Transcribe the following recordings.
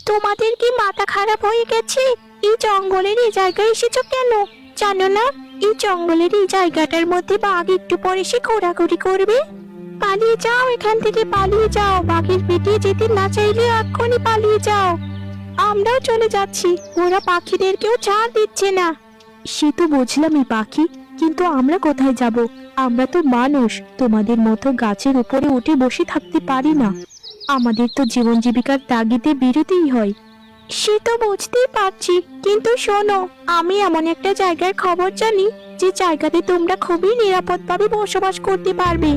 তোমাদের কি মাথা খারাপ হয়ে গেছে? এই জঙ্গলের এই জায়গায় এসেছো কেন? জানো না এই জঙ্গলের এই জায়গাটার মধ্যে বাঘ একটু পরে এসে ঘোরাঘুরি করবে? পালিয়ে যাও, এখান থেকে পালিয়ে যাও। বাঘের পেটে যেতে না চাইলে এক্ষুনি পালিয়ে যাও। আমরাও চলে যাচ্ছি, ওরা পাখিদেরকেও ছাড় দিচ্ছে না। সে তো বুঝলামই পাখি, কিন্তু আমরা কোথায় যাব? আমরা তো মানুষ, তোমাদের মতো গাছের উপরে উঠে বসে থাকতে পারি না। আমাদের তো জীবন জীবিকার তাগিদে বেরোতেই হয়। সে তো বুঝতেই পারছি, কিন্তু শোনো, আমি এমন একটা জায়গার খবর জানি যে জায়গাতে তোমরা খুবই নিরাপদভাবে বসবাস করতে পারবে।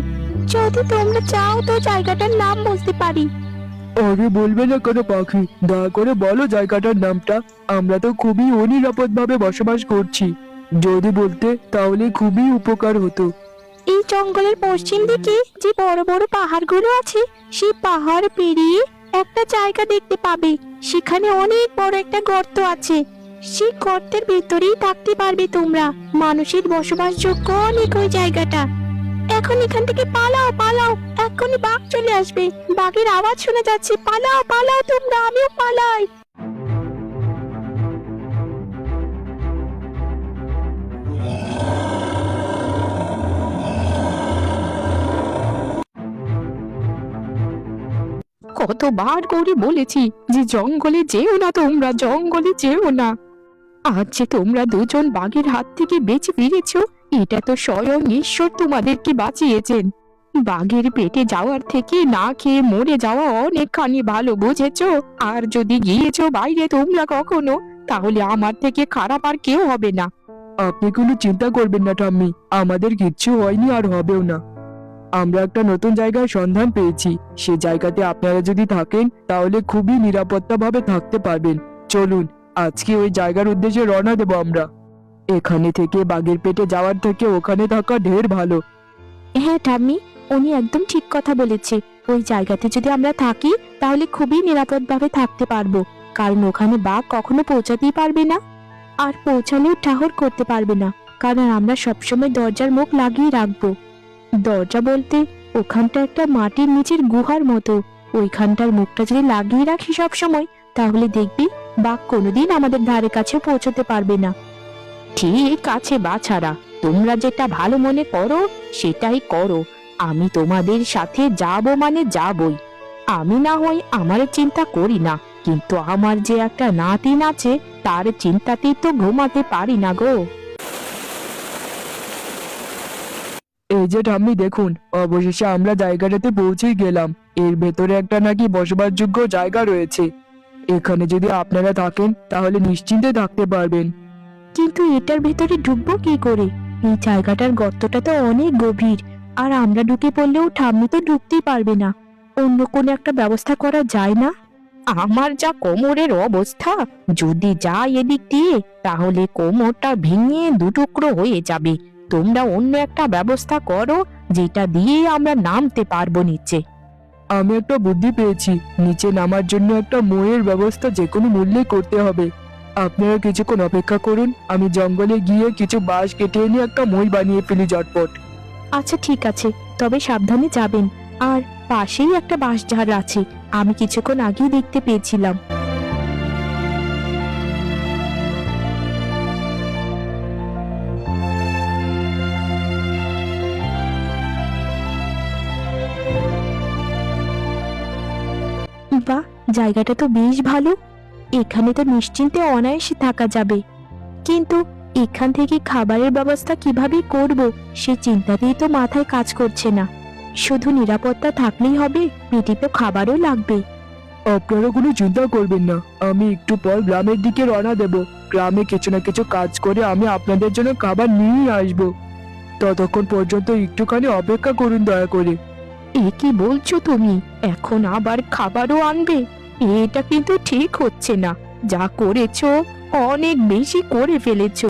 যদি তোমরা চাও তো জায়গাটার নাম বলতে পারি। আরে বলবে না কেন পাখি, দয়া করে বলো জায়গাটার নামটা। আমরা তো খুবই অনিরাপদ ভাবে বসবাস করছি। যদি বলতে তাহলে খুবই উপকার হতো। এই জঙ্গলের পশ্চিম দিকে যে বড় বড় পাহাড়গুলো আছে, সেই পাহাড় পেরিয়ে একটা জায়গা দেখতে পাবে। সেখানে অনেক বড় একটা গর্ত আছে। সেই গর্তের ভেতরেই থাকতে পারবে তোমরা। মানুষের বসবাসযোগ্য অনেক ওই জায়গাটা। এখন এখান থেকে পালাও, পালাও, এক্ষুনি বাঘ চলে আসবে। বাঘের আওয়াজ শোনা যাচ্ছে। পালাও, পালাও তোমরা, আমিও পালাই। কতবার করে বলেছি যে জঙ্গলে যেও না, তোমরা জঙ্গলে যেও না। আজ যে তোমরা দুজন বাঘের হাত থেকে বেঁচে ফিরেছো, এটা তো স্বয়ং ঈশ্বর তোমাদেরকে বাঁচিয়েছেন। বাঘের পেটে যাওয়ার থেকে না খেয়ে মরে যাওয়া অনেকখানি ভালো, বুঝেছো? আর যদি গিয়েছো বাইরে তোমরা কখনো, তাহলে আমার থেকে খারাপ আর কেউ হবে না। আপনি কোনো চিন্তা করবেন না ঠাম্মি, আমাদের কিচ্ছু হয়নি আর হবেও না। আমরা একটা নতুন জায়গার সন্ধান পেয়েছি। সে জায়গাতে আপনারা যদি থাকেন তাহলে খুবই নিরাপত্তা ভাবে থাকতে পারবেন। চলুন আজকে ওই জায়গার উদ্দেশ্যে রওনা দেব আমরা। এখানে থেকে বাঘের পেটে যাওয়ার থেকে ওখানে থাকা ঢের ভালো। হ্যাঁ ঠাম্মি, উনি একদম ঠিক কথা বলেছে। ওই জায়গাতে যদি আমরা থাকি তাহলে খুবই নিরাপদভাবে থাকতে পারবো, কারণ ওখানে বাঘ কখনো পৌঁছাতেই পারবে না। আর পৌঁছালেও ঠাহর করতে পারবে না, কারণ আমরা সবসময় দরজার মুখ লাগিয়ে রাখবো। দরজা বলতে ওখানটা একটা মাটির নিচের গুহার মতো। ওইখানটার মুখটা যদি লাগিয়ে রাখি সব সময়, তাহলে দেখবি বাঘ কোনোদিন আমাদের ধারে কাছে পৌঁছতে পারবে না। ঠিক আছে বাছারা, তোমরা যেটা ভালো মনে করো সেটাই করো। আমি তোমাদের সাথে যাব মানে যাবই। আমি না হয় আমার চিন্তা করি না, কিন্তু আমার যে একটা নাতিন আছে তার চিন্তাতেই তো ঘুমাতে পারি না গো। এই যে ঠাম্মি দেখুন, অবশেষে আমরা জায়গাটাতে পৌঁছেই গেলাম। এর ভেতরে একটা নাকি বসবাসযোগ্য জায়গা রয়েছে। এখানে যদি আপনারা থাকেন তাহলে নিশ্চিন্তে থাকতে পারবেন। কিন্তু এটার ভেতরে ঢুকবো কি করে? এই জায়গাটার গর্তটা তো অনেক গভীর, আর আমরা ঢুকে পড়লেও ঠাম্মি তো ঢুকতেই পারবে না। অন্য কোনো একটা ব্যবস্থা করা যায় না? আমার যা কোমরের অবস্থা, যদি যাই এদিক দিয়ে তাহলে কোমরটা ভেঙে দুটুকরো হয়ে যাবে। তোমরা অন্য একটা ব্যবস্থা করো যেটা দিয়ে আমরা নামতে পারবো নিচে। আমি একটা বুদ্ধি পেয়েছি। নিচে নামার জন্য একটা মোয়ের ব্যবস্থা যে কোনো মূল্যে করতে হবে। আপনারা কিছুক্ষণ অপেক্ষা করুন, আমি জঙ্গলে গিয়ে কিছু বাঁশ কেটে এনে একটা মই বানিয়ে ফেলি ঝটপট। আচ্ছা ঠিক আছে, তবে সাবধানে যাবেন। আর পাশেই একটা বাঁশঝাড় আছে, আমি কিছুক্ষণ আগেই দেখতে পেয়েছিলাম। বাহ, জায়গাটা তো বেশ ভালো। এখানে তো নিশ্চিন্তে অনায়াসে থাকা যাবে। কিন্তু এখান থেকে খাবারের ব্যবস্থা কিভাবে করব সে চিন্তাতেই তো মাথায় কাজ করছে না। শুধু নিরাপত্তা থাকলেই হবে, পেটে তো খাবারও লাগবে। আপনারা কোনো চিন্তা করবেন না, আমি একটু পর গ্রামের দিকে রওনা দেব। গ্রামে কিছু না কিছু কাজ করে আমি আপনাদের জন্য খাবার নিয়ে আসবো। ততক্ষণ পর্যন্ত একটুখানি অপেক্ষা করুন দয়া করে। এ কি বলছো তুমি? এখন আবার খাবারও আনবে? এটা কিন্তু ঠিক হচ্ছে না। যা করেছো অনেক বেশি করে ফেলেছো।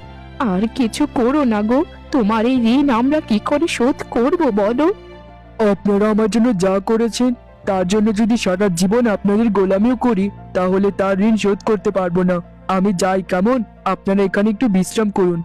আর কিছু করো না গো, তোমার এই ঋণ আমরা কি করে শোধ করব বলো? আপনারা আমার জন্য যা করেছেন তার জন্য যদি সারা জীবন আপনাদের গোলামিও করি তাহলে তার ঋণ শোধ করতে পারবো না। আমি যাই, কেমন? আপনারা এখানে একটু বিশ্রাম করুন।